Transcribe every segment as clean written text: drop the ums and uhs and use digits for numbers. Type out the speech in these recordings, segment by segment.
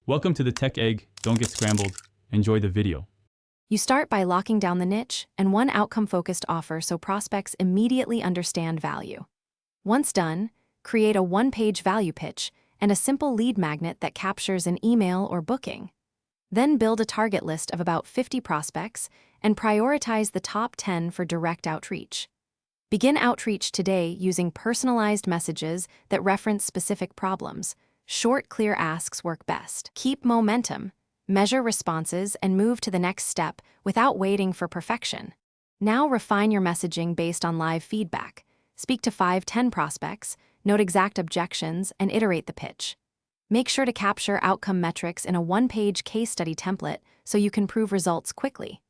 Welcome to the Tech Egg. Don't get scrambled. Enjoy the video. You start by locking down the niche and one outcome-focused offer so prospects immediately understand value. Once done, create a one-page value pitch and a simple lead magnet that captures an email or booking. Then build a target list of about 50 prospects and prioritize the top 10 for direct outreach. Begin outreach today using personalized messages that reference specific problems. Short, clear asks work best. Keep momentum, measure responses, and move to the next step without waiting for perfection. Now refine your messaging based on live feedback. Speak to 5-10 prospects, note exact objections, and iterate the pitch. Make sure to capture outcome metrics in a one-page case study template so you can prove results quickly.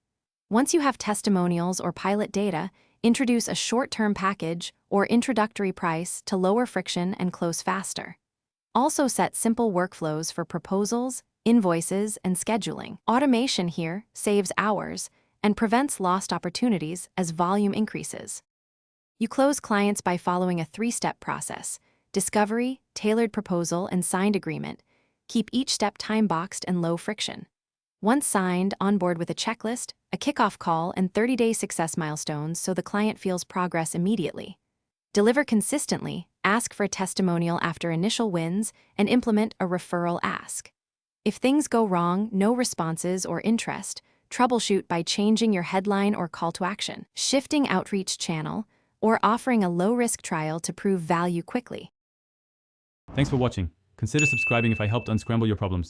Once you have testimonials or pilot data, introduce a short-term package or introductory price to lower friction and close faster. Also set simple workflows for proposals, invoices, and scheduling. Automation here saves hours and prevents lost opportunities as volume increases. You close clients by following a 3-step process: discovery, tailored proposal, and signed agreement. Keep each step time-boxed and low friction. Once signed, onboard with a checklist, a kickoff call, and 30-day success milestones so the client feels progress immediately. Deliver consistently, ask for a testimonial after initial wins, and implement a referral ask. If things go wrong, no responses or interest, troubleshoot by changing your headline or call to action, shifting outreach channel, or offering a low-risk trial to prove value quickly. Thanks for watching. Consider subscribing if I helped unscramble your problems.